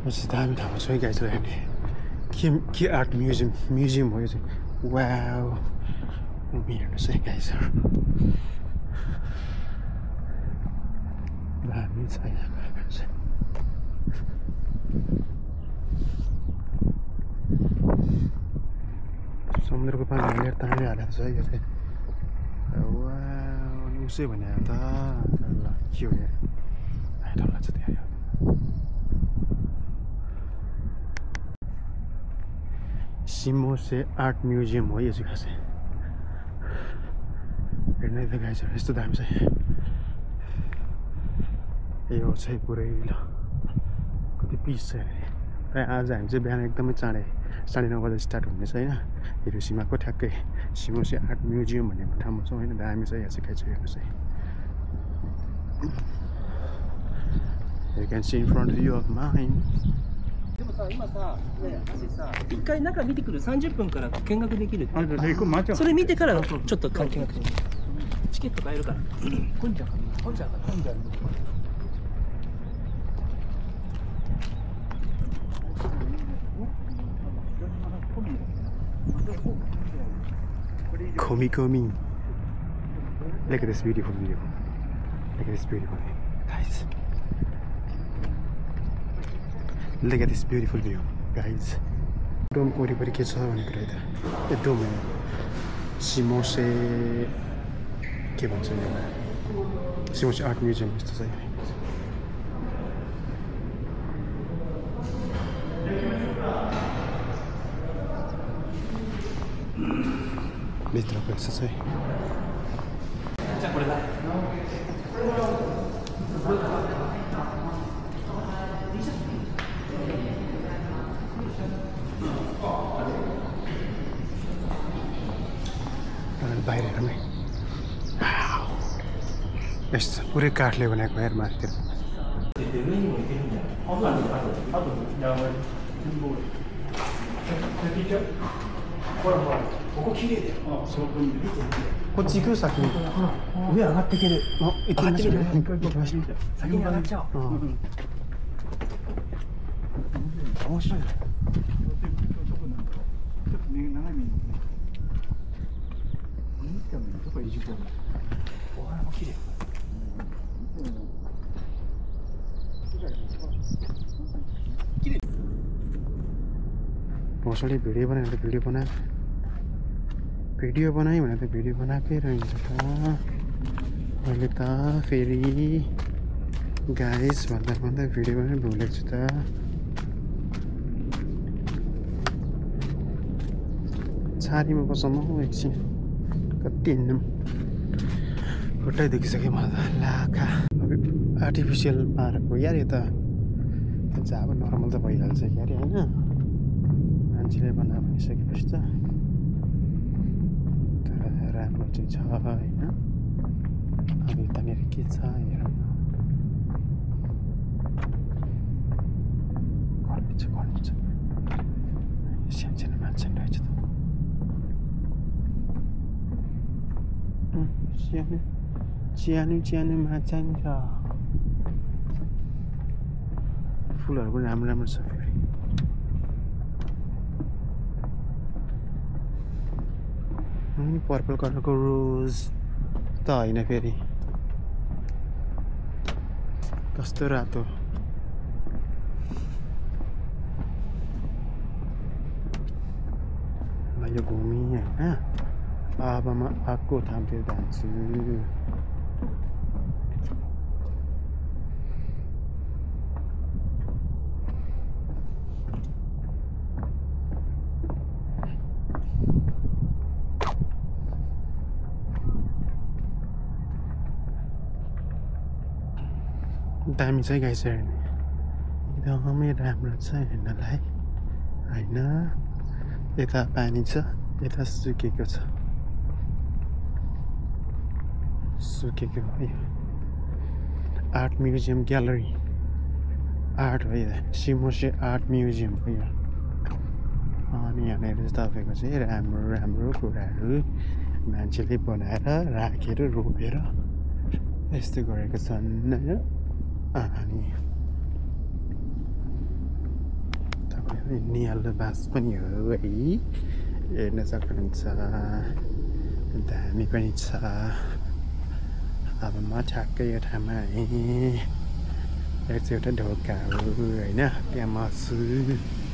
Masih dalam ठाउँमा छ है गाइस हेर्ने के आर्ट म्युजियम हो यो चाहिँ वाउ हेर्नुहोस् है गाइस दामी छ यहाँको चाहिँ समुद्रको पानी लिएर तान्दै हालेको छ यो चाहिँ वाउ उसै भने त ल के हो यार आइटम लाग्छ त्यहाँ सिमोसे आर्ट म्युजियम हो यो चाहिँ खासै हेर्नै त गाइस यस्तो दामी छ यो चाहिँ पुरै ल कति पिस छ र आज हामी चाहिँ बिहान एकदमै चाँडै 9:30 बजे स्टार्ट हुनेछ होइन हिरोसिमाको ठ्याक्कै सिमोसे आर्ट म्युजियम भन्ने ठाउँमा छौँ होइन दामी छ यहाँ चाहिँ गाइस हेर्नुहोस् है You can see in front of you of mine でもさ、今さ、ね、私さ、一回中見てくる30分から見学できるって。それ見てからちょっと見学してみて。チケット買えるから。混んじゃうかな。混んじゃうかな。混んじゃう。Komi Komi. Look at this beautiful view. Look at this beautiful view. Guys. Look at this beautiful view, guys. Dome ko wariपरि के छ भन्ने कुरा त यो डोम हो सिमोसे के भन्छ यसलाई सिमोसे आर्ट म्युजियम जस्तो छ भित्रको यस्तो छ बाहिर हेरौँ है यस्तो पुरै काठले बनाएको हेर माथितिरこっち行く先に上上がっていける行きましょう先に上がっちゃおう面白いねお花も綺麗मौसले भिडियो बनायो भने त भिडियो बनाएँ भने त भिडियो बनाएकै रहन्छ त मैले त फेरि गाइस भन्दा भिडियो बनाएर भुलेको छु त छारीमा बसम्म एकछिन कति हिँड्नु खुट्टै देखिसक्यो मलाई त लाखा आर्टिफिसियल पार्क हो यार यो त अब नर्मल त भइहाल्छ यार होइन मान्छेले बना भनिसकेपछि त तर राम्रो चाहिँ छ होइन अब यतानिर के छ हेरौँ घरमै छ सानसानो मान्छे रहेछ त सानो माछा नि छ फुलहरू पनि राम्रो छ फेरि पर्पल कलरको रोज त होइन फेरि कस्तो रातो यो घुमी होइन अब म आएको ठाउँतिर जान्छु दामी चाहिँ गाइस हेर्ने एकदमै राम्रो छ हेर्नलाई होइन यता पानी छ यता सुकेको छ सुकेको है आर्ट म्युजियम ग्यालरी आर्ट हो यो सिमोसे आर्ट म्युजियम हो यो अनि यहाँनिर तपाईँको चाहिँ राम्रो कुराहरू मान्छेले बनाएर राखेर रोपेर यस्तो गरेको छन् होइन अनि नियल बास पनि हो है हेर्न सक्नुहुन्छ दामी पनि छ अब म ठ्याक्कै यो ठाउँमा है एउटा ढोका हो होइन त्यहाँ बस्छु